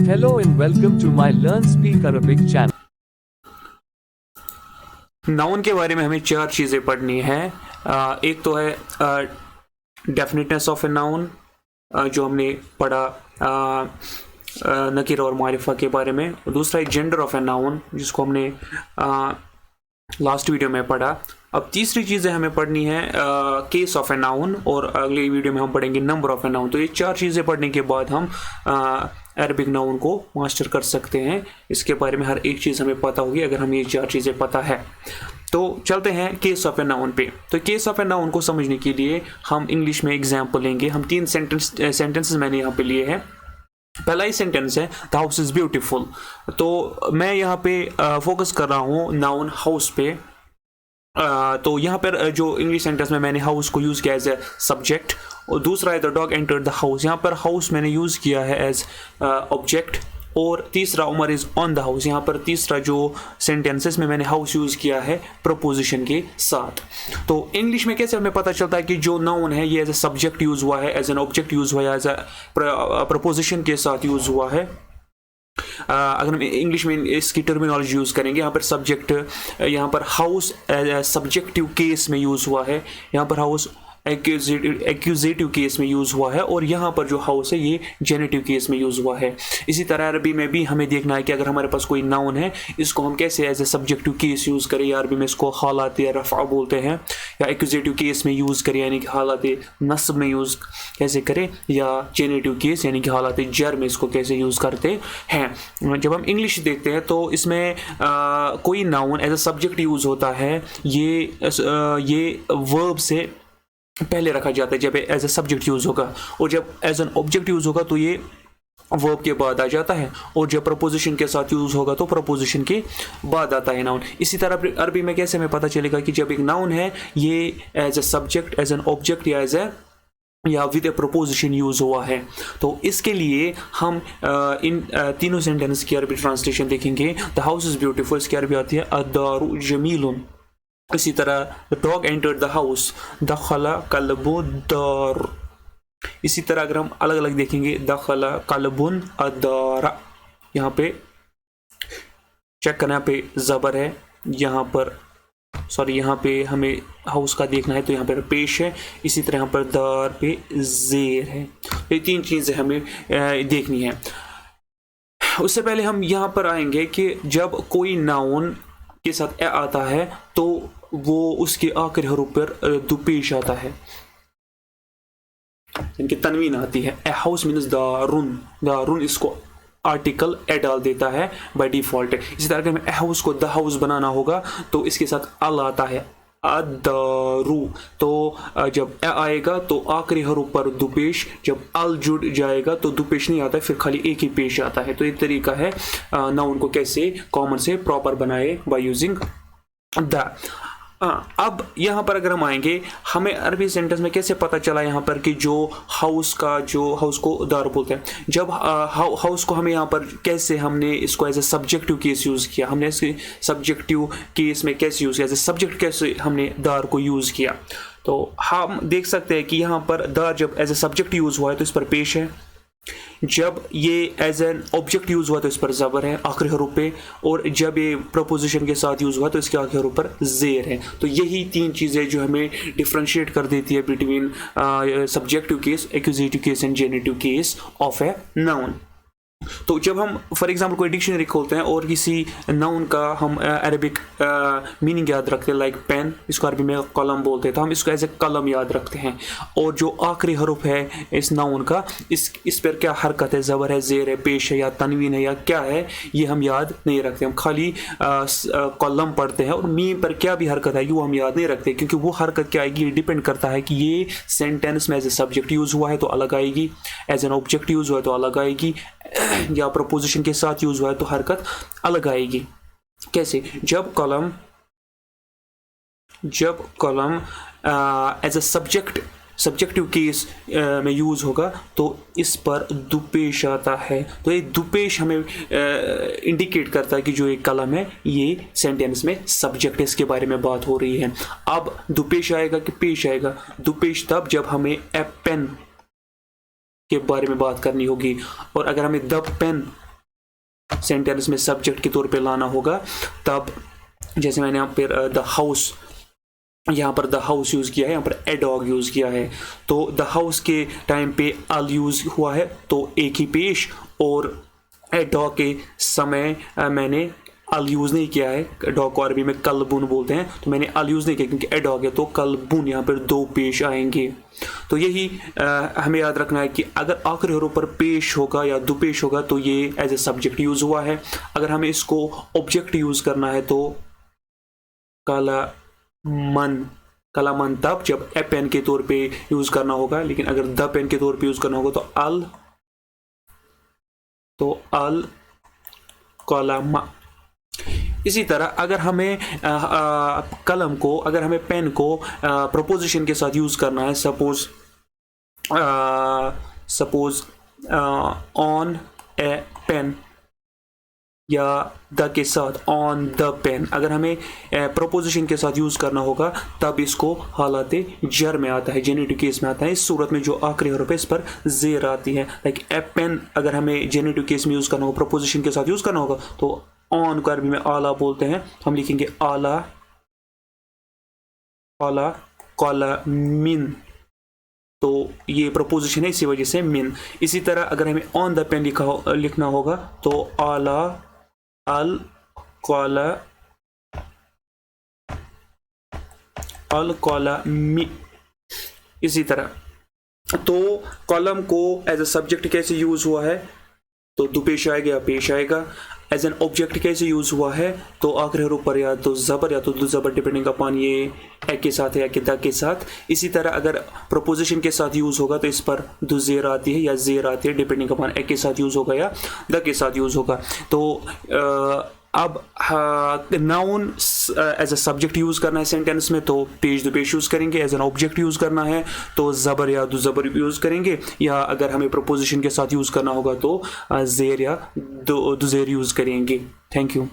Hello and welcome to my Learn Speak Arabic channel. Noun के बारे में हमें चार चीज़ें पढ़नी है। एक तो है डेफिनेटनेस ऑफ ए नाउन, जो हमने पढ़ा नकीर और मारिफा के बारे में। दूसरा है जेंडर ऑफ ए नाउन, जिसको हमने लास्ट वीडियो में पढ़ा। अब तीसरी चीज़ें हमें पढ़नी है केस ऑफ ए नाउन, और अगली वीडियो में हम पढ़ेंगे नंबर ऑफ ए नाउन। तो ये चार चीज़ें पढ़ने के बाद हम अरबिक नाउन को मास्टर कर सकते हैं। इसके बारे में हर एक चीज़ हमें पता होगी अगर हमें ये चार चीज़ें पता है। तो चलते हैं केस ऑफ ए नाउन पे। तो केस ऑफ ए नाउन को समझने के लिए हम इंग्लिश में एग्जाम्पल लेंगे। हम तीन सेंटेंसेस मैंने यहाँ पे लिए हैं। पहला ही सेंटेंस है द हाउस इज़ ब्यूटीफुल। तो मैं यहाँ पे फोकस कर रहा हूँ नाउन हाउस पे। तो यहाँ पर जो इंग्लिश सेंटेंस में मैंने हाउस को यूज़ किया एज ए सब्जेक्ट, और दूसरा है the dog entered the house. यहाँ पर हाउस मैंने यूज़ किया है एज ऑब्जेक्ट, और तीसरा Umar is on the house. यहाँ पर तीसरा जो सेंटेंसेस में मैंने हाउस यूज़ किया है प्रपोजिशन के साथ। तो इंग्लिश में कैसे हमें पता चलता है कि जो नाउन है ये एज ए सब्जेक्ट यूज़ हुआ है, एज एन ऑब्जेक्ट यूज़ हुआ है, एज ए प्रपोजिशन के साथ यूज़ हुआ है। अगर हम इंग्लिश में इसकी टर्मिनोलॉजी यूज़ करेंगे, यहाँ पर सब्जेक्ट, यहाँ पर हाउस सब्जेक्टिव केस में यूज़ हुआ है, यहाँ पर हाउस एक्यूजेटिव केस में यूज़ हुआ है, और यहाँ पर जो हाउस है ये जेनेटिव केस में यूज़ हुआ है। इसी तरह अरबी में भी हमें देखना है कि अगर हमारे पास कोई नाउन है, इसको हम कैसे as a subjective case use करें, या अरबी में इसको हालात या रफ़ा बोलते हैं, या एक्यूजेटिव केस में यूज़ करें यानी कि हालात नस्ब में यूज़ कैसे करें, या जेनेटिव केस यानी कि हालात जर में इसको कैसे यूज़ करते हैं। जब हम इंग्लिश देखते हैं तो इसमें कोई noun as a subject use होता है, ये वर्ब से पहले रखा जाता है जब एज ए सब्जेक्ट यूज़ होगा, और जब एज एन ऑब्जेक्ट यूज़ होगा तो ये वर्ब के बाद आ जाता है, और जब प्रपोजिशन के साथ यूज़ होगा तो प्रपोजिशन के बाद आता है नाउन। इसी तरह अरबी में कैसे हमें पता चलेगा कि जब एक नाउन है ये as a subject, as an object, या विद ए प्रपोजिशन यूज़ हुआ है। तो इसके लिए हम इन तीनों सेंटेंस की अरबी ट्रांसलेशन देखेंगे। द हाउस इज़ ब्यूटीफुल, इसकी अरबी आती है अद्दारु जमीलुन। इसी तरह the dog entered the house, दखला कल्बुन दार। इसी तरह अगर हम अलग अलग देखेंगे, दखला कल्बुन अदारा, यहाँ पे चेक करना, यहाँ पे ज़बर है, यहाँ पे हमें हाउस का देखना है तो यहाँ पर पेश है। इसी तरह यहाँ पर दार पे जेर है। ये तीन चीज़ें हमें देखनी है। उससे पहले हम यहाँ पर आएंगे कि जब कोई नाउन के साथ ए आता है तो वो उसके आखिरी हरूफ पर दो पेश आता है, इनकी तनवीन आती है। ए हाउस मीन्स दारुन, दारुन इसको आर्टिकल ए डाल देता है बाय डिफॉल्ट। इसी तरह अगर ए हाउस को द हाउस बनाना होगा तो इसके साथ अल आता है, अदारू। तो जब ए आएगा तो आखिरी हरूफ पर दो पेश, जब अल जुड़ जाएगा तो दो पेश नहीं आता है, फिर खाली एक ही पेश आता है। तो एक तरीका है नाउन को कैसे कॉमन से प्रॉपर बनाए बाय यूजिंग द। अब यहाँ पर अगर हम आएंगे, हमें अरबी सेंटेंस में कैसे पता चला यहाँ पर कि जो हाउस को दार बोलते हैं, जब हाउस को हमें यहाँ पर कैसे हमने इसको as a subjective case use किया, हमने इसके सब्जेक्टिव केस में कैसे यूज़ किया, एज ए सब्जेक्ट कैसे हमने दार को यूज़ किया। तो हम देख सकते हैं कि यहाँ पर दार जब एज ए सब्जेक्ट यूज़ हुआ है तो इस पर पेश है, जब ये एज एन ऑब्जेक्ट यूज़ हुआ तो इस पर ज़बर है आखिरी हरूफ पे, और जब ये प्रपोजिशन के साथ यूज़ हुआ तो इसके आखिरी हरूफ पर ज़ेर है। तो यही तीन चीज़ें जो हमें डिफ्रेंशिएट कर देती है between subjective case, accusative case and generative case of a noun. तो जब हम फॉर एग्जांपल कोई डिक्शनरी खोलते हैं और किसी नाउन का हम अरबिक मीनिंग याद रखते हैं, लाइक पेन, इसको अरबी में कलम बोलते हैं, तो हम इसको एज ए कलम याद रखते हैं, और जो आखिरी हरूफ है इस नाउन का, इस पर क्या हरकत है, ज़बर है, ज़ेर है, पेश है, या तनवीन है, या क्या है, ये हम याद नहीं रखते। हम खाली कलम पढ़ते हैं, और मीम पर क्या भी हरकत है वो हम याद नहीं रखते, क्योंकि वो हरकत क्या आएगी, ये डिपेंड करता है कि ये सेंटेंस में एज ए सब्जेक्ट यूज़ हुआ है तो अलग आएगी, एज एन ऑब्जेक्ट यूज़ हुआ है तो अलग आएगी, या प्रपोजिशन के साथ यूज हुआ है तो हरकत अलग आएगी। कैसे, जब कलम as a subject subjective case में यूज़ होगा तो इस पर दुपेश आता है। तो ये दुपेश हमें इंडिकेट करता है कि जो एक कलम है ये सेंटेंस में सब्जेक्ट, इसके बारे में बात हो रही है। अब दुपेश आएगा कि पेश आएगा? दुपेश तब जब हमें ए पेन के बारे में बात करनी होगी, और अगर हमें द पेन सेंटेंस में सब्जेक्ट के तौर पे लाना होगा तब, जैसे मैंने यहाँ पर द हाउस, यहाँ पर द हाउस यूज़ किया है, यहाँ पर ए डॉग यूज़ किया है, तो द हाउस के टाइम पे अल यूज़ हुआ है तो एक ही पेश, और ए डॉग के समय मैंने अल यूज़ नहीं किया है। डॉग को अरबी में कलबुन बोलते हैं, तो मैंने अल यूज़ नहीं किया क्योंकि ए डॉग है तो कलबुन, यहाँ पर दो पेश आएंगे। तो यही हमें याद रखना है कि अगर आखिरी हरूफ पर पेश होगा या दुपेश होगा तो ये एज ए सब्जेक्ट यूज़ हुआ है। अगर हमें इसको ऑब्जेक्ट यूज़ करना है तो कलामन तब जब ए पेन के तौर पे यूज करना होगा, लेकिन अगर द पेन के तौर पे यूज करना होगा तो अल कलामा। इसी तरह अगर हमें कलम को, अगर हमें पेन को प्रोपोजिशन के साथ यूज करना है, सपोज ऑन ए पेन या द के साथ ऑन द पेन, अगर हमें प्रोपोजिशन के साथ यूज़ करना होगा तब इसको हालाते जर में आता है, जेनेटिव केस में आता है। इस सूरत में जो आखिरी हरूफ है इस पर जेर आती है। लाइक ए पेन अगर हमें जेनेटिव केस में यूज़ करना होगा, प्रोपोजिशन के साथ यूज़ करना होगा तो ऑन को अरबी में आला बोलते हैं, हम लिखेंगे आला आला कॉला मिन, तो ये प्रोपोजिशन है इसी वजह से मिन। इसी तरह अगर हमें ऑन द पेन लिखना होगा तो आला अल कॉला मी। इसी तरह तो कॉलम को एज अ सब्जेक्ट कैसे यूज हुआ है तो दुपेश आएगा या पेश आएगा। एज एन ऑब्जेक्ट कैसे यूज हुआ है तो आखिरी हरूफ पर या तो ज़बर या तो दो ज़बर, डिपेंडिंग अपॉन ये ए के साथ है या कि द के साथ। इसी तरह अगर प्रोपोजिशन के साथ यूज होगा तो इस पर दो ज़ेर आती है या ज़ेर आती है, डिपेंडिंग अपॉन ए के साथ यूज होगा या द के साथ यूज होगा। तो अब noun as a subject use करना है सेंटेंस में तो पेश दो पेश यूज करेंगे। एज एन ऑब्जेक्ट यूज करना है तो ज़बर या दो ज़बर यूज करेंगे, या अगर हमें प्रोपोजिशन के साथ यूज करना होगा तो ज़ेर या दो ज़ेर यूज करेंगे। Thank you.